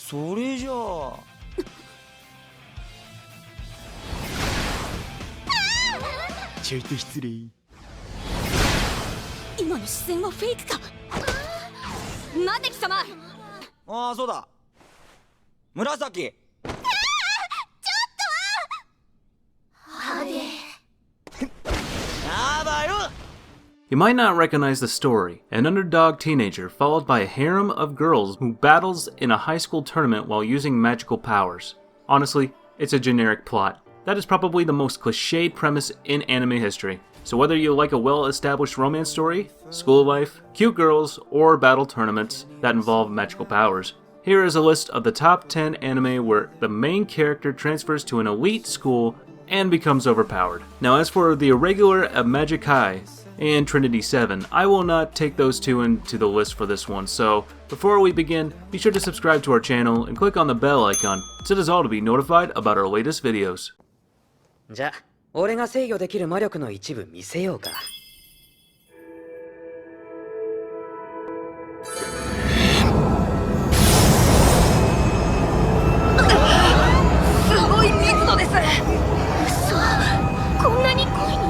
それじゃあちょいと失礼。今の視線はフェイクか。待て貴様。ああそうだ紫。You might not recognize the story, an underdog teenager followed by a harem of girls who battles in a high school tournament while using magical powers. Honestly, it's a generic plot. That is probably the most cliched premise in anime history. So whether you like a well-established romance story, school life, cute girls, or battle tournaments that involve magical powers, here is a list of the top 10 anime where the main character transfers to an elite school and becomes overpowered. Now as for the irregular Magikai and Trinity 7, I will not take those two into the list for this one, so before we begin, be sure to subscribe to our channel and click on the bell icon, set us all to be notified about our latest videos. じゃあ、俺が制御できる魔力の一部見せようか。すごい密度です。嘘、こんなに濃いの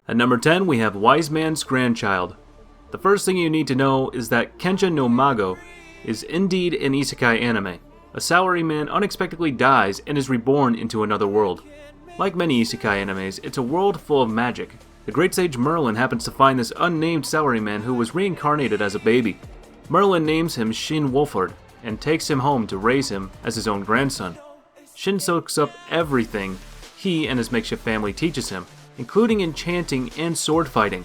At number 10, we have Wise Man's Grandchild. The first thing you need to know is that Kenja no Mago is indeed an isekai anime. A salaryman unexpectedly dies and is reborn into another world. Like many isekai animes, it's a world full of magic. The great sage Merlin happens to find this unnamed salaryman who was reincarnated as a baby. Merlin names him Shin Wolford and takes him home to raise him as his own grandson. Shin soaks up everything he and his makeshift family teaches him, including enchanting and sword fighting.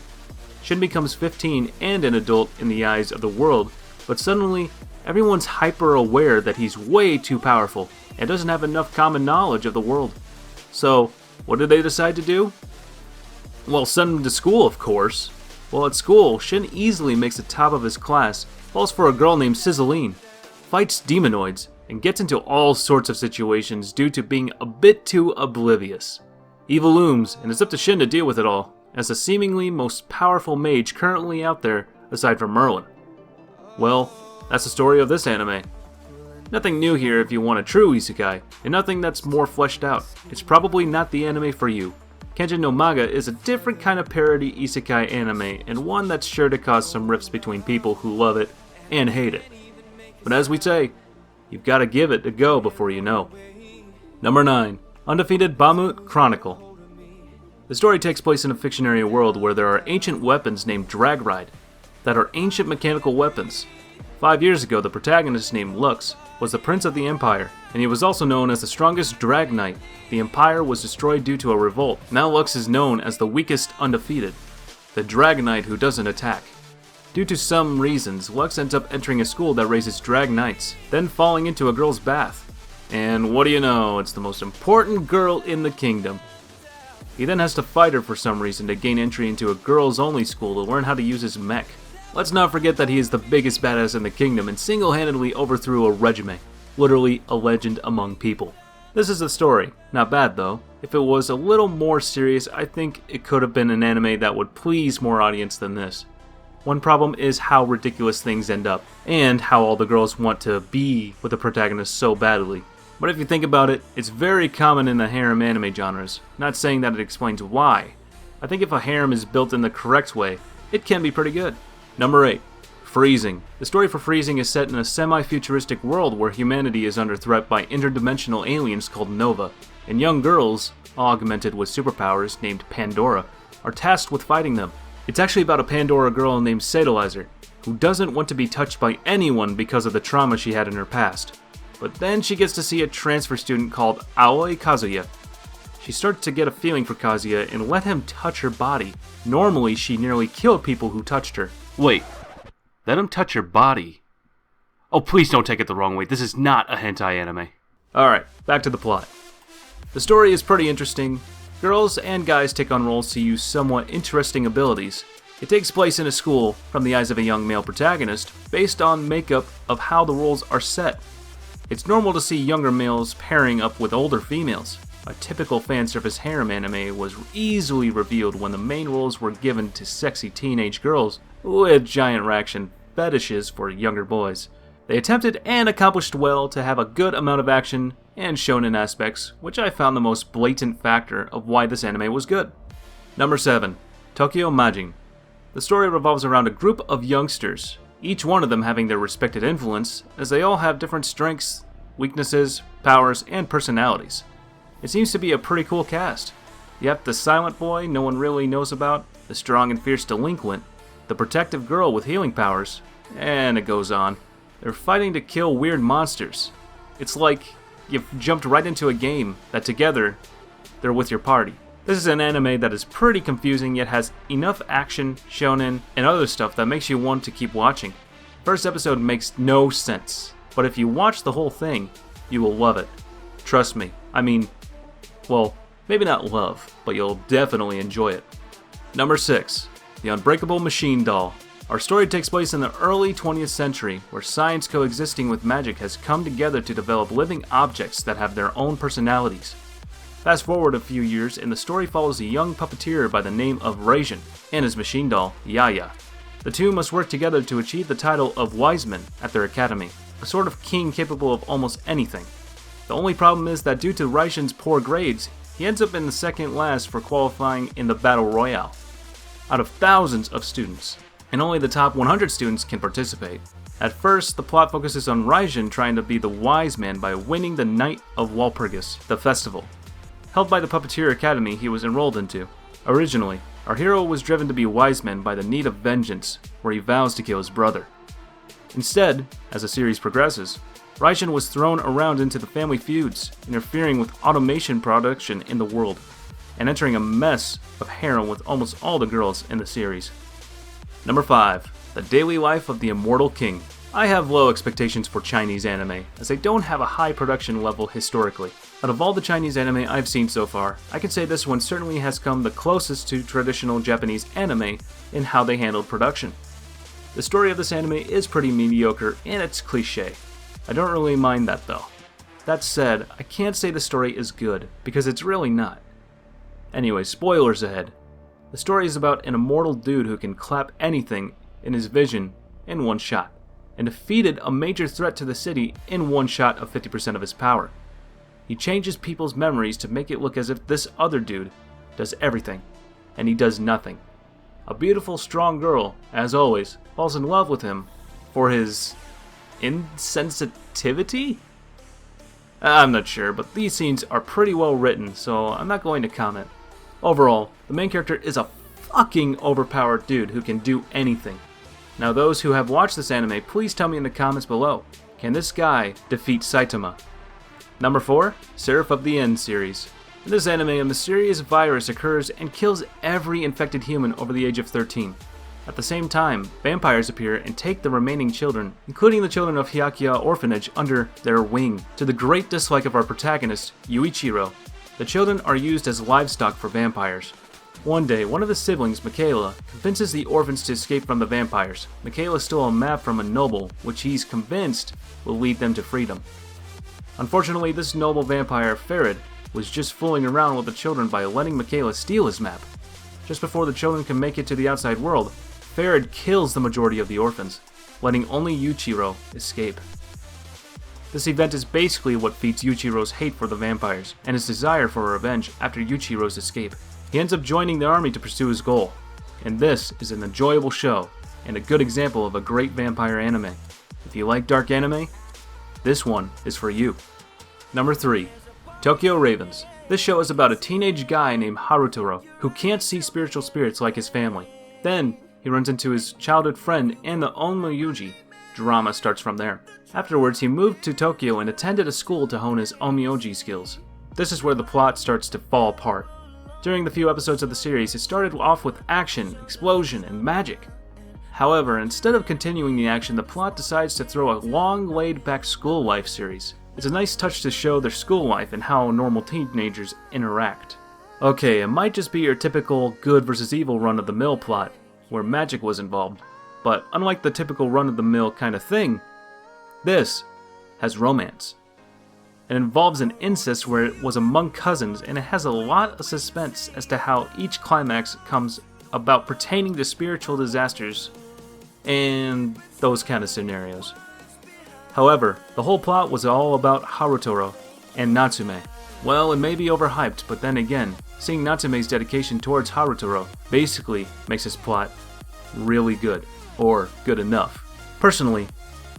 Shin becomes 15 and an adult in the eyes of the world, but suddenly everyone's hyper aware that he's way too powerful and doesn't have enough common knowledge of the world. So, what did they decide to do? Well, send him to school, of course. Well, at school, Shin easily makes the top of his class, falls for a girl named Sizzline, fights demonoids, and gets into all sorts of situations due to being a bit too oblivious. Evil looms, and it's up to Shin to deal with it all, as the seemingly most powerful mage currently out there, aside from Merlin. Well, that's the story of this anime. Nothing new here if you want a true isekai, and nothing that's more fleshed out. It's probably not the anime for you. Kenja no Maga is a different kind of parody isekai anime, and one that's sure to cause some rifts between people who love it and hate it. But as we say, you've got to give it a go before you know. Number 9. Undefeated Bahamut Chronicle. The story takes place in a fictionary world where there are ancient weapons named Drag Ride that are ancient mechanical weapons. 5 years ago, the protagonist named Lux was the prince of the Empire, and he was also known as the strongest Drag Knight. The Empire was destroyed due to a revolt. Now Lux is known as the weakest undefeated, the Drag Knight who doesn't attack. Due to some reasons, Lux ends up entering a school that raises Drag Knights, then falling into a girl's bath. And what do you know, it's the most important girl in the kingdom. He then has to fight her for some reason to gain entry into a girls-only school to learn how to use his mech. Let's not forget that he is the biggest badass in the kingdom and single-handedly overthrew a regime, literally a legend among people. This is the story. Not bad though. If it was a little more serious, I think it could have been an anime that would please more audience than this. One problem is how ridiculous things end up, and how all the girls want to be with the protagonist so badly. But if you think about it, it's very common in the harem anime genres, not saying that it explains why. I think if a harem is built in the correct way, it can be pretty good. Number 8. Freezing. The story for Freezing is set in a semi-futuristic world where humanity is under threat by interdimensional aliens called Nova, and young girls, augmented with superpowers named Pandora, are tasked with fighting them. It's actually about a Pandora girl named Sadalizer, who doesn't want to be touched by anyone because of the trauma she had in her past. But then she gets to see a transfer student called Aoi Kazuya. She starts to get a feeling for Kazuya and let him touch her body. Normally, she nearly killed people who touched her. Wait, let him touch your body? Oh, please don't take it the wrong way. This is not a hentai anime. Alright, back to the plot. The story is pretty interesting. Girls and guys take on roles to use somewhat interesting abilities. It takes place in a school, from the eyes of a young male protagonist, based on makeup of how the roles are set. It's normal to see younger males pairing up with older females. A typical fan service harem anime was easily revealed when the main roles were given to sexy teenage girls with giant erection fetishes for younger boys. They attempted and accomplished well to have a good amount of action and shonen aspects, which I found the most blatant factor of why this anime was good. Number 7. Tokyo Majin. The story revolves around a group of youngsters, each one of them having their respected influence, as they all have different strengths, weaknesses, powers, and personalities. It seems to be a pretty cool cast. You have the silent boy no one really knows about, the strong and fierce delinquent, the protective girl with healing powers, and it goes on. They're fighting to kill weird monsters. It's like you've jumped right into a game that together, they're with your party. This is an anime that is pretty confusing yet has enough action, shonen, and other stuff that makes you want to keep watching. First episode makes no sense, but if you watch the whole thing, you will love it. Trust me. I mean, well, maybe not love, but you'll definitely enjoy it. Number 6. The Unbreakable Machine Doll. Our story takes place in the early 20th century, where science coexisting with magic has come together to develop living objects that have their own personalities. Fast forward a few years, and the story follows a young puppeteer by the name of Raijin and his machine doll, Yaya. The two must work together to achieve the title of wise men at their academy, a sort of king capable of almost anything. The only problem is that due to Raijin's poor grades, he ends up in the second last for qualifying in the Battle Royale, out of thousands of students, and only the top 100 students can participate. At first, the plot focuses on Raijin trying to be the wise man by winning the Night of Walpurgis, the festival, held by the Puppeteer Academy he was enrolled into. Originally, our hero was driven to be wise man by the need of vengeance, where he vows to kill his brother. Instead, as the series progresses, Raijin was thrown around into the family feuds, interfering with automation production in the world, and entering a mess of harem with almost all the girls in the series. Number 5. The Daily Life of the Immortal King. I have low expectations for Chinese anime, as they don't have a high production level historically. Out of all the Chinese anime I've seen so far, I can say this one certainly has come the closest to traditional Japanese anime in how they handled production. The story of this anime is pretty mediocre and it's cliche. I don't really mind that though. That said, I can't say the story is good, because it's really not. Anyway, spoilers ahead. The story is about an immortal dude who can clap anything in his vision in one shot, and defeated a major threat to the city in one shot of 50% of his power. He changes people's memories to make it look as if this other dude does everything, and he does nothing. A beautiful, strong girl, as always, falls in love with him for his insensitivity? I'm not sure, but these scenes are pretty well written, so I'm not going to comment. Overall, the main character is a fucking overpowered dude who can do anything. Now those who have watched this anime, please tell me in the comments below, can this guy defeat Saitama? Number 4, Seraph of the End series. In this anime, a mysterious virus occurs and kills every infected human over the age of 13. At the same time, vampires appear and take the remaining children, including the children of Hyakuya Orphanage, under their wing, to the great dislike of our protagonist, Yuichiro. The children are used as livestock for vampires. One day, one of the siblings, Michaela, convinces the orphans to escape from the vampires. Michaela stole a map from a noble, which he's convinced will lead them to freedom. Unfortunately, this noble vampire, Farid, was just fooling around with the children by letting Michaela steal his map. Just before the children can make it to the outside world, Farid kills the majority of the orphans, letting only Yuichiro escape. This event is basically what feeds Yuichiro's hate for the vampires, and his desire for revenge after Yuichiro's escape. He ends up joining the army to pursue his goal, and this is an enjoyable show, and a good example of a great vampire anime. If you like dark anime, this one is for you. Number 3. Tokyo Ravens. This show is about a teenage guy named Harutaro, who can't see spiritual spirits like his family. Then, he runs into his childhood friend and the Onmyuji. Drama starts from there. Afterwards, he moved to Tokyo and attended a school to hone his Onmyoji skills. This is where the plot starts to fall apart. During the few episodes of the series, it started off with action, explosion, and magic. However, instead of continuing the action, the plot decides to throw a long, laid-back school life series. It's a nice touch to show their school life and how normal teenagers interact. Okay, it might just be your typical good versus evil run-of-the-mill plot, where magic was involved, but unlike the typical run-of-the-mill kind of thing, this has romance. It involves an incest where it was among cousins, and it has a lot of suspense as to how each climax comes about pertaining to spiritual disasters and those kind of scenarios. However, the whole plot was all about Harutaro and Natsume. Well, it may be overhyped, but then again, seeing Natsume's dedication towards Harutaro basically makes this plot really good, or good enough. Personally,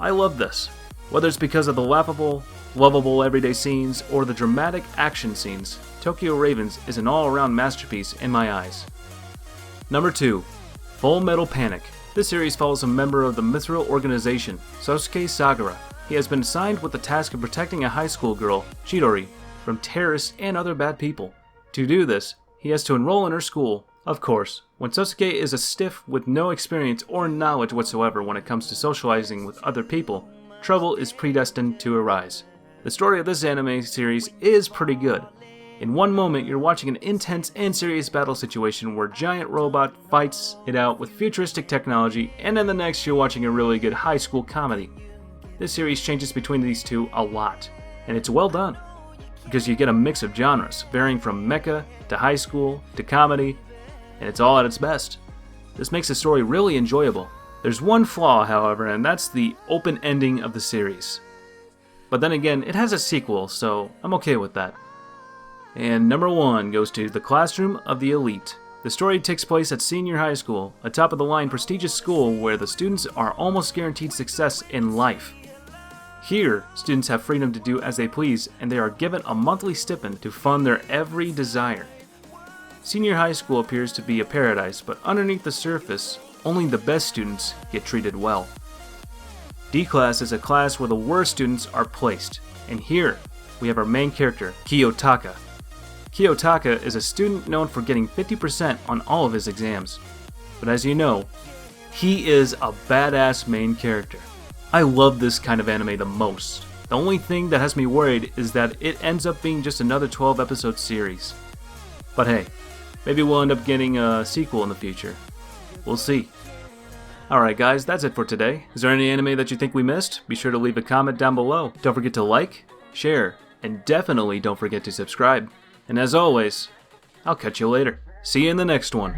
I love this, whether it's because of the laughable, lovable everyday scenes or the dramatic action scenes. Tokyo Ravens is an all-around masterpiece in my eyes. Number 2. Full Metal Panic. This series follows a member of the Mithril organization, Sosuke Sagara. He has been assigned with the task of protecting a high school girl, Chidori, from terrorists and other bad people. To do this, he has to enroll in her school. Of course, when Sosuke is a stiff with no experience or knowledge whatsoever when it comes to socializing with other people, trouble is predestined to arise. The story of this anime series is pretty good. In one moment, you're watching an intense and serious battle situation where giant robot fights it out with futuristic technology, and in the next you're watching a really good high school comedy. This series changes between these two a lot, and it's well done, because you get a mix of genres, varying from mecha to high school to comedy, and it's all at its best. This makes the story really enjoyable. There's one flaw, however, and that's the open ending of the series. But then again, it has a sequel, so I'm okay with that. And number 1 goes to The Classroom of the Elite. The story takes place at senior high school, a top-of-the-line prestigious school where the students are almost guaranteed success in life. Here, students have freedom to do as they please, and they are given a monthly stipend to fund their every desire. Senior high school appears to be a paradise, but underneath the surface, only the best students get treated well. D-Class is a class where the worst students are placed, and here we have our main character, Kiyotaka. Kiyotaka is a student known for getting 50% on all of his exams, but as you know, he is a badass main character. I love this kind of anime the most. The only thing that has me worried is that it ends up being just another 12-episode series. But hey, maybe we'll end up getting a sequel in the future. We'll see. Alright guys, that's it for today. Is there any anime that you think we missed? Be sure to leave a comment down below. Don't forget to like, share, and definitely don't forget to subscribe. And as always, I'll catch you later. See you in the next one.